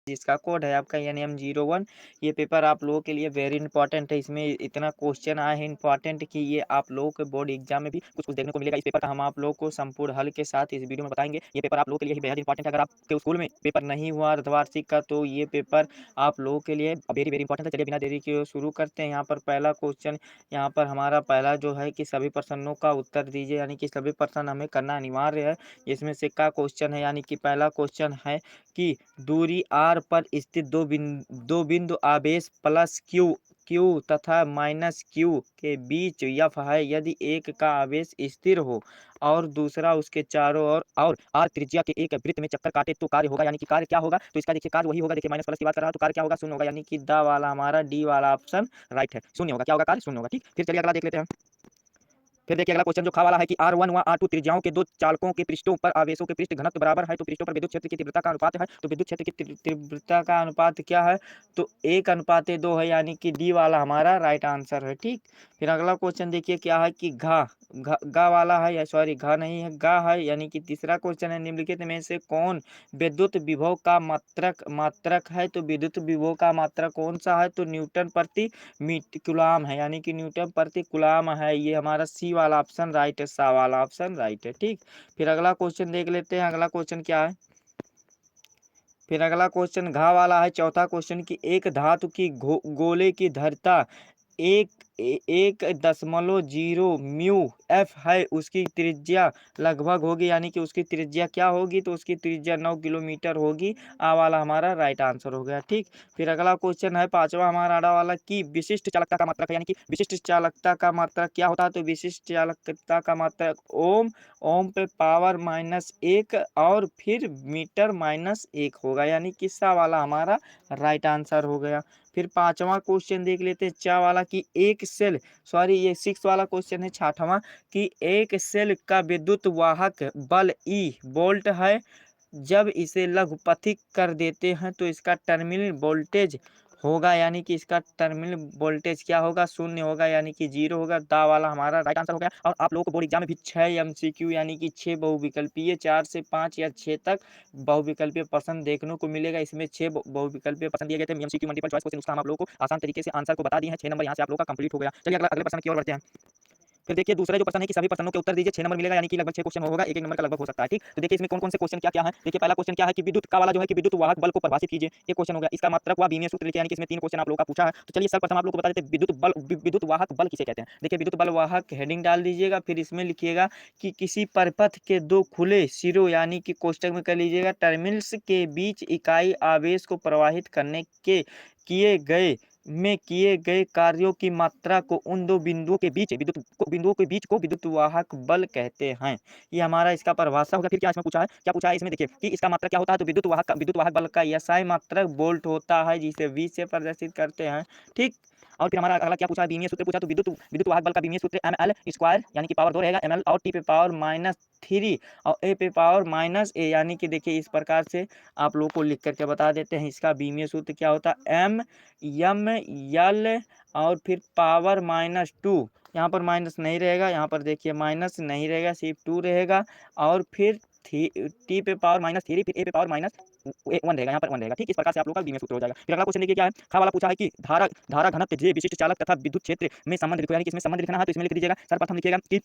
जिसका कोड है आपका NM01। ये पेपर आप लोगों के लिए वेरी इंपॉर्टेंट है। इसमें इतना क्वेश्चन आए हैं इंपॉर्टेंट कि ये आप लोगों के बोर्ड एग्जाम में भी कुछ कुछ देखने को मिलेगा। इस पेपर का हम आप लोगों को संपूर्ण हल के साथ इस वीडियो में बताएंगे। ये पेपर आप लोगों के लिए बेहद इंपॉर्टेंट है। अगर आपके स्कूल में पेपर नहीं हुआ अर्धवार्षिक का तो ये पेपर आप लोगों के लिए वेरी वेरी इंपॉर्टेंट है। चलिए बिना देरी के शुरू करते हैं। यहाँ पर पहला क्वेश्चन, यहाँ पर हमारा पहला जो है कि सभी प्रश्नों का उत्तर दीजिए, यानी कि सभी प्रश्न हमें करना अनिवार्य है। इसमें से का क्वेश्चन है, यानी कि पहला क्वेश्चन है कि दूरी r पर स्थित दो बिंदु आवेश प्लस क्यू तथा माइनस क्यू के बीच यफ है। यदि एक का आवेश स्थिर हो और दूसरा उसके चारों ओर और r त्रिज्या के एक वृत्त में चक्कर काटे तो कार्य होगा, यानी कि कार्य क्या होगा। तो इसका देखिए कार्य वही होगा, देखिए माइनस प्लस की बात कर रहा है तो कार्य क्या होगा, शून्य होगा, यानी कि द वाला हमारा डी वाला ऑप्शन राइट है। शून्य होगा, क्या होगा, कार्य शून्य होगा। ठीक, फिर चलिए अगला देख लेते हैं। फिर देखिए अगला क्वेश्चन जो खा वाला है कि R1 व R2 त्रिज्याओं के दो चालकों के पृष्ठों पर आवेशों के पृष्ठ घनत्व बराबर है तो पृष्ठों पर विद्युत क्षेत्र की तीव्रता का अनुपात है। तो विद्युत क्षेत्र की तीव्रता का अनुपात क्या है, तो 1:2 है, यानी कि डी वाला हमारा राइट आंसर है। ठीक, फिर अगला क्वेश्चन देखिए क्या है कि घा वाला है, या सॉरी घा नहीं है, गा है, यानी कि तीसरा क्वेश्चन है निम्नलिखित में से कौन विद्युत विभव का मात्रक है। तो विद्युत विभव का मात्रक कौन सा है, तो न्यूटन प्रति कुलाम है, यानी कि न्यूटन प्रति कुलाम है। ये हमारा सी वाला ऑप्शन राइट है, सा वाला ऑप्शन राइट है। ठीक, फिर अगला क्वेश्चन देख लेते हैं। अगला क्वेश्चन क्या है, फिर अगला क्वेश्चन घा वाला है, चौथा क्वेश्चन की एक धातु की गोले की धारिता 1.0 म्यू एफ है, उसकी त्रिज्या लगभग होगी, यानी कि उसकी त्रिज्या क्या होगी, तो उसकी त्रिज्या 9 किलोमीटर होगी। आ वाला हमारा राइट आंसर हो गया। ठीक, फिर अगला क्वेश्चन है पांचवा हमारा आड़ा वाला की विशिष्ट चालकता का मात्रक है, यानी कि विशिष्ट चालकता का मात्रक क्या होता है, तो विशिष्ट चालकता का मात्रक ओम पे पावर -1 और फिर मीटर -1 होगा, यानी कि सा वाला हमारा राइट आंसर हो गया। फिर पांचवा क्वेश्चन देख लेते हैं चा वाला कि एक सेल, सॉरी ये 6 वाला क्वेश्चन है, छठवां कि एक सेल का विद्युत वाहक बल ई वोल्ट है, जब इसे लघुपथिक कर देते हैं तो इसका टर्मिनल वोल्टेज होगा, यानी कि इसका टर्मिनल वोल्टेज क्या होगा, शून्य होगा, यानी कि 0 होगा। दा वाला हमारा राइट आंसर हो गया। और आप लोगों को बोर्ड एग्जाम में भी 6 MCQ यानी कि 6 बहुविकल्पीय, 4 से 5 या 6 तक बहुविकल्पीय प्रश्न देखने को मिलेगा। इसमें 6 बहुविकल्पीय प्रश्न दिए गए थे। MCQ मल्टीपल चॉइस क्वेश्चन, उसका हम आप लोगों को आसान तरीके से आंसर को बता दिए हैं। 6 नंबर यहाँ से आप लोगों का कंप्लीट हो गया। चलिए अगले प्रश्न की ओर बढ़ते हैं। फिर देखिए दूसरा जो प्रश्न है कि सभी प्रश्नों के उत्तर दीजिए, 6 नंबर मिलेगा, यानी कि लगभग 6 क्वेश्चन होगा, एक नंबर का लगभग हो सकता है। ठीक, तो देखिए इसमें कौन कौन से क्वेश्चन क्या क्या है। देखिए पहला क्वेश्चन क्या है कि विद्युत का वाला जो है कि विद्युत वाहक बल को परिभाषित कीजिए, ये क्वेश्चन हो गया। इसका मात्रक व बीमीय सूत्र लिखिए, यानी कि इसमें 3 क्वेश्चन आप लोगों का पूछा है। तो चलिए सर्वप्रथम आप लोगों को बता देते हैं विद्युत वाहक बल किसे कहते हैं। देखिए विद्युत बल वाहक हेडिंग डाल दीजिएगा, फिर इसमें लिखिएगा कि किसी परिपथ के दो खुले सिरों, यानी कि कोष्टक में कर लीजिएगा, टर्मिनल्स के बीच इकाई आवेश को प्रवाहित करने के किए गए कार्यों की मात्रा को उन दो बिंदुओं के बीच को विद्युत वाहक बल कहते हैं। ये हमारा इसका परिभाषा होगा। फिर क्या इसमें पूछा है, क्या पूछा है इसमें देखिए कि इसका मात्रक क्या होता है, तो विद्युत वाहक बल का SI मात्रक वोल्ट होता है, जिसे V से प्रदर्शित करते हैं। ठीक, और फिर हमारा अगला क्या पूछा है, बीमीय सूत्र पूछा, तो विद्युत वाहक बल का बीमीय सूत्र ml² यानी कि पावर 2 रहेगा, ml और t पे पावर -3 और a पे पावर -a, यानी कि देखिए इस प्रकार से आप लोगों को लिख करके बता देते हैं। इसका बीमीय सूत्र क्या होता है, ml और फिर पावर -2, यहाँ पर माइनस नहीं रहेगा, यहाँ पर देखिए माइनस नहीं रहेगा, सिर्फ 2 रहेगा, और फिर टी पे पावर -3, फिर ए पे पावर -1 रहेगा, यहाँ पर 1 रहेगा। ठीक, इस प्रकार से आप लोग का बीमीय सूत्र हो जाएगा। फिर अगला क्वेश्चन देखिए क्या है, खा वाला पूछा है कि धारा घनत्व जे विशिष्ट चालक तथा विद्युत क्षेत्र में संबंध लिखो, यानी कि इसमें संबंध लिखना है, तो इसमें लिख दीजिएगा। सर्वप्रथम लिखिएगा कि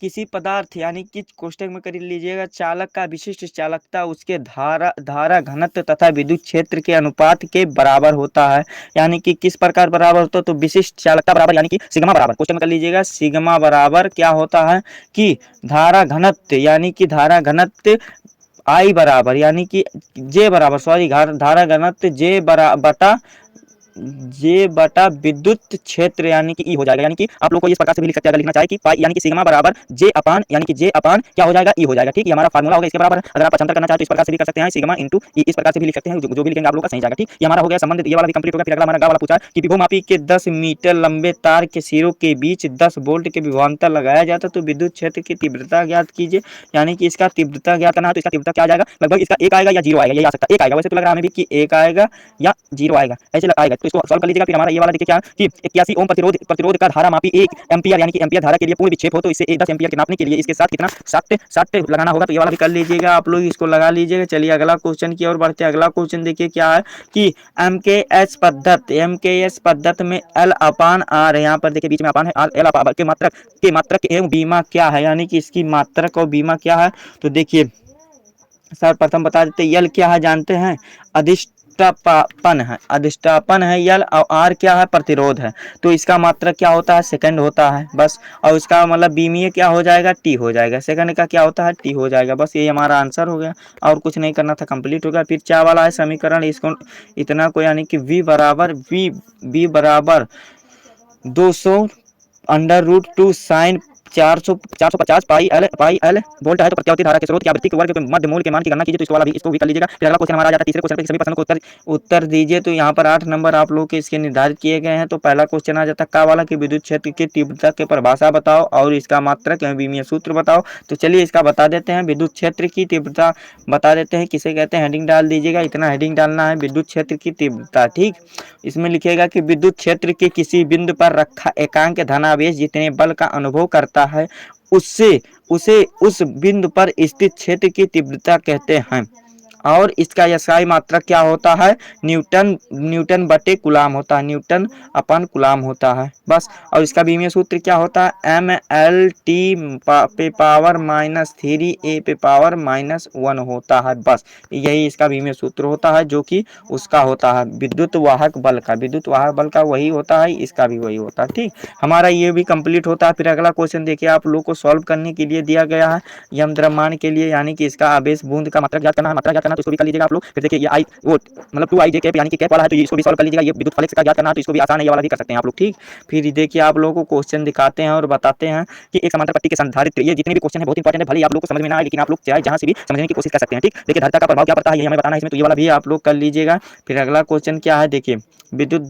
किसी पदार्थ, यानी कि कोष्टक में कर लीजिएगा, चालक का विशिष्ट चालकता उसके धारा घनत्व तथा विद्युत क्षेत्र के अनुपात के बराबर होता है, यानी कि किस प्रकार बराबर होता है, तो विशिष्ट चालकता बराबर, यानी कि सिग्मा बराबर, क्वेश्चन में कर लीजिएगा, सिग्मा बराबर क्या होता है कि धारा घनत्व, यानी कि धारा घनत्व I बराबर, यानी कि जे बराबर, सॉरी धारा घनत्व जे बटा विद्युत क्षेत्र, यानी कि ई हो जाएगा, यानी कि आप लोग को इस प्रकार से भी लिख सकते हैं अगर लिखना चाहे कि पाई, यानी कि सिग्मा बराबर जे अपान, यानी कि जे अपान क्या हो जाएगा, ई हो जाएगा। ठीक, ये हमारा फार्मूला होगा, इसके बराबर। अगर आप पक्षांतर करना चाहे तो इस प्रकार से भी कर सकते हैं, सिग्मा इंटू ई, इस प्रकार से भी लिख सकते हैं, जो भी लिखेंगे आप लोग का सही जाएगा। ठीक, ये हमारा हो गया संबंध, ये वाला भी कंप्लीट हो गया। फिर अगला हमारा गा वाला पूछा कि विभवमापी के 10 मीटर लंबे तार के सिरों के बीच 10 वोल्ट के विभवांतर लगाया जाता है, तो विद्युत क्षेत्र की तीव्रता ज्ञात कीजिए, यानी कि इसका तीव्रता ज्ञात करना है, तो इसका तीव्रता क्या आ जाएगा, लगभग इसका 1 आएगा या 0 आएगा, ये आ सकता है। 1 आएगा, वैसे तो लग रहा है हमें भी कि 1 आएगा या 0 आएगा, ऐसे आएगा, तो इसको सॉल्व कर लीजिएगा। फिर हमारा ये वाला देखिए क्या कि 81 ओम प्रतिरोध प्रतिरोध का धारा मापी 1 एम्पीयर यानी कि एम्पीयर धारा के लिए पूर्ण विक्षेप हो, तो इसे 10 एम्पीयर के नापने के लिए इसके साथ कितना सख्त सख्त लगाना होगा। तो ये वाला भी कर लीजिएगा आप लोग, इसको लगा लीजिएगा। चलिए अगला क्वेश्चन की ओर बढ़ते हैं। अगला क्वेश्चन देखिए क्या है कि एमकेएस पद्धति में एल अपान आर, यहाँ पर देखिए बीच में अपान है, एल अपान के मात्रक एवं बीमा क्या है, यानी कि इसकी मात्रक और बीमा क्या है। तो देखिए सर्वप्रथम बता देते यल क्या है जानते हैं, अधिष्ठापन है, अधिष्ठापन है यल, और आर क्या है, प्रतिरोध है। तो इसका मात्रक क्या होता है, सेकंड होता है बस, और इसका मतलब बीमीय क्या हो जाएगा, टी हो जाएगा। सेकंड का क्या होता है, टी हो जाएगा। बस ये हमारा आंसर हो गया, और कुछ नहीं करना था, कंप्लीट हो गया। फिर क्या वाला है समीकरण, इसको इतना को यानी कि वी बराबर 200 √2 साइन 450 पाई एल वोल्ट है। तो प्रत्यावर्ती धारा के स्रोत की आवृत्ति के वर्ग के मध्य मूल के मान की गणना कीजिए। तो इसको भी कर लीजिएगा। फिर अगला क्वेश्चन हमारा आ जाता है तीसरे क्वेश्चन पे, सभी प्रश्नों को उत्तर दीजिए। तो यहाँ पर 8 नंबर आप लोग के इसके निर्धारित किए गए हैं। तो पहला क्वेश्चन आ जाता है का वाला कि विद्युत क्षेत्र की तीव्रता की परिभाषा बताओ और इसका मात्रक एवं विमीय सूत्र बताओ। तो चलिए इसका बता देते हैं। विद्युत क्षेत्र की तीव्रता बता देते हैं, किसे कहते हैं, हेडिंग डाल दीजिएगा। इतना हेडिंग डालना है, विद्युत क्षेत्र की तीव्रता। ठीक, इसमें लिखिएगा कि विद्युत क्षेत्र के किसी बिंदु पर रखा एकांक धनावेश जितने बल का अनुभव करता है उससे उसे उस बिंदु पर स्थित क्षेत्र की तीव्रता कहते हैं। और इसका यसाई मात्रक क्या होता है, न्यूटन बटे कुलाम होता है, न्यूटन अपन कुलाम होता है बस। और इसका विमीय सूत्र क्या होता है, MLT पे पावर -3 A पे पावर -1 होता है बस। यही इसका विमीय सूत्र होता है, जो कि उसका होता है विद्युत वाहक बल का वही होता है, इसका भी वही होता है। ठीक, हमारा ये भी कंप्लीट होता है। फिर अगला क्वेश्चन देखिए आप लोग को सॉल्व करने के लिए दिया गया है यम द्रव्यमान के लिए, यानी कि इसका आवेश बूंद का मात्रक ज्ञात करना है, मात्रा ज्ञात करना। तो इसको भी कर लीजिएगा आप लोग। फिर देखिए ये आई वो मतलब 2IJ कैप यानी कि कैप वाला है, तो इसको भी सॉल्व कर लीजिएगा। ये विद्युत फ्लक्स का ज्ञात करना है, तो इसको भी आसान है, ये वाला भी कर सकते हैं आप लोग। ठीक, फिर देखिए आप लोगों को क्वेश्चन दिखाते हैं और बताते हैं कि एक समांतर पट्टी के संधारित्र, ये जितने भी क्वेश्चन है बहुत इंपॉर्टेंट है, भले ही आप लोग को समझ में ना आए लेकिन आप लोग चाहे जहां से भी समझने की कोशिश कर सकते हैं। ठीक, देखिए धारिता का प्रभाव क्या पड़ता है ये हमें बताना है इसमें, तो ये वाला भी आप लोग कर लीजिएगा। फिर अगला क्वेश्चन क्या है देखिए, विद्युत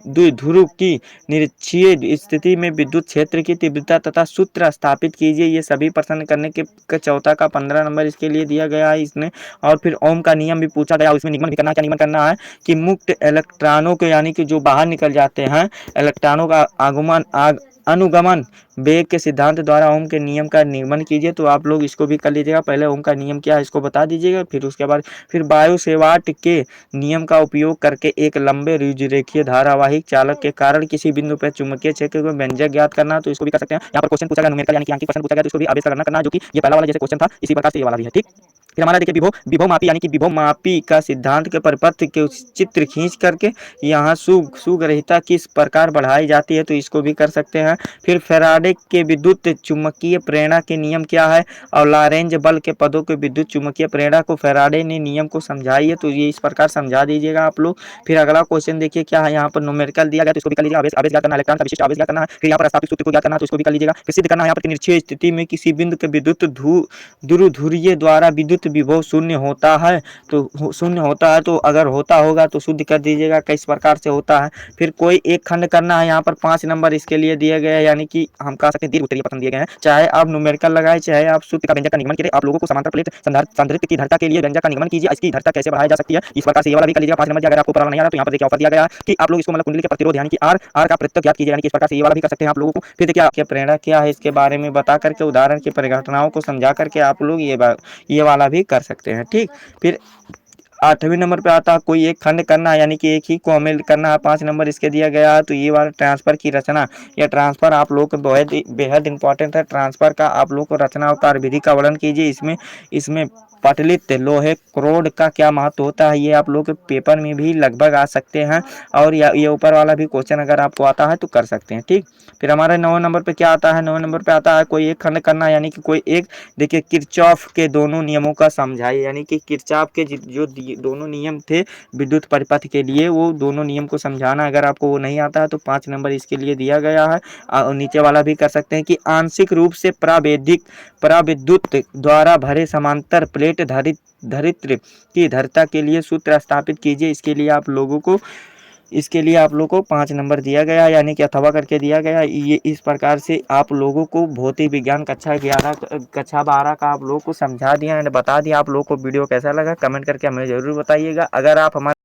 द्विध्रुव की निरक्षीय स्थिति में विद्युत क्षेत्र की तीव्रता तथा सूत्र स्थापित कीजिए। ये सभी प्रश्न करने के चौथा का 15 नंबर इसके लिए दिया गया है इसने। और फिर ओम का नियम भी पूछा गया, उसमें निगमन भी करना है। क्या निगमन करना है कि मुक्त इलेक्ट्रॉनों के यानी कि जो बाहर निकल जाते हैं इलेक्ट्रॉनों का अनुगमन वेग के सिद्धांत द्वारा ओम के नियम का निगमन कीजिए। तो आप लोग इसको भी कर लीजिएगा। पहले ओम का नियम क्या है इसको बता दीजिएगा, फिर उसके बाद फिर बायो सेवाट के नियम का उपयोग करके एक लंबे रुजुरेखीय धारावाहिक चालक के कारण किसी बिंदु पर चुंबकीय क्षेत्र को व्यंजक ज्ञात करना। तो इसको भी कर सकते हैं। यहाँ पर क्वेश्चन पूछा गया न्यूमेरिकल यानी कि अंकीय प्रश्न पूछा गया, तो इसको भी आवेश करना, जो कि ये पहला वाला जैसे क्वेश्चन था इसी प्रकार से ये वाला भी है। ठीक, फिर हमारा देखिए विभव मापी यानी कि विभव मापी का सिद्धांत के परिपथ के चित्र खींच करके यहाँ सुग्रहिता किस प्रकार बढ़ाई जाती है, तो इसको भी कर सकते हैं। फिर फैराडे के विद्युत चुम्बकीय प्रेरणा के नियम क्या है, और लॉरेंज बल के पदों के विद्युत चुम्बकीय प्रेरणा को फैराडे ने नियम को समझाइए। तो ये इस प्रकार समझा दीजिएगा आप लोग। फिर अगला क्वेश्चन देखिए क्या है, यहाँ पर न्यूमेरिकल दिया गया, तो इसको भी कर लीजिएगा। आवेश ज्ञात करना, इलेक्ट्रॉन का विशिष्ट आवेश ज्ञात करना है। फिर यहाँ पर स्थापित सूत्र को ज्ञात करना, तो इसको भी कर लीजिएगा। फिर सिद्ध करना है यहाँ पर निरक्षीय स्थिति में किसी बिंदु के विद्युत ध्रुवीय द्वारा विद्युत विभव शून्य होता है। तो शून्य होता है, तो अगर होता होगा तो शुद्ध कर दीजिएगा किस प्रकार से होता है। फिर कोई एक खंड करना है, यहाँ पर 5 नंबर इसके लिए दिए गए हैं, यानी कि हम कह सकते हैं दीर्घ उत्तरीय प्रश्न दिए गए हैं। चाहे आप न्यूमेरिकल लगाए चाहे आप सूत्र का व्यंजक का निगमन करें, आप लोगों को समांतर प्लेट संधारित्र की धारिता के लिए व्यंजक का निगमन कीजिए, इसकी धारिता कैसे बढ़ाई जा सकती है इस प्रकार से ये वाला भी कर लीजिएगा। 5 नंबर अगर आपको पता नहीं आ रहा तो यहाँ पर देखिए ऑफर दिया गया कि आप लोग इसको मतलब कुंडली के प्रतिरोध यानी कि आर का प्रत्यय ज्ञात कीजिए, यानी कि इस प्रकार से ये वाला भी कर सकते हैं आप लोगों को। फिर देखिए आपकी प्रेरणा क्या है इसके बारे में बता करके उदाहरण की परिघटनाओं को समझा करके आप लोग ये वाला भी कर सकते हैं। ठीक, फिर 8वें नंबर पे आता है कोई एक खंड करना है, यानी कि एक ही को हमें करना है। 5 नंबर इसके दिया गया है। तो ये वाला ट्रांसफर की रचना, या ट्रांसफर आप लोग को बेहद इंपॉर्टेंट है। ट्रांसफर का आप लोग को रचना और कार्यविधि का वर्णन कीजिए। इसमें पटलित लोहे क्रोड का क्या महत्व होता है, ये आप लोग के पेपर में भी लगभग आ सकते हैं। और ये ऊपर वाला भी क्वेश्चन अगर आपको आता है तो कर सकते हैं। ठीक, फिर हमारे 9 नंबर पे क्या आता है, 9 नंबर पे आता है कोई एक खंड करना, यानी कि कोई एक देखिए किरचॉफ के दोनों नियमों का समझाइए, यानी कि किरचॉफ के जो दोनों नियम थे विद्युत परिपथ के लिए, वो दोनों नियम को समझाना। अगर आपको वो नहीं आता है तो 5 नंबर इसके लिए दिया गया है। और नीचे वाला भी कर सकते हैं कि आंशिक रूप से पराविद्युत द्वारा भरे समांतर प्लेट धरित्र की धारिता के लिए सूत्र स्थापित कीजिए। इसके लिए आप लोगों को 5 नंबर दिया गया, यानी कि अथवा करके दिया गया। ये इस प्रकार से आप लोगों को भौतिक विज्ञान कक्षा 12 का आप लोगों को समझा दिया, बता दिया। आप लोगों को वीडियो कैसा लगा कमेंट करके हमें जरूर बताइएगा। अगर आप हमारे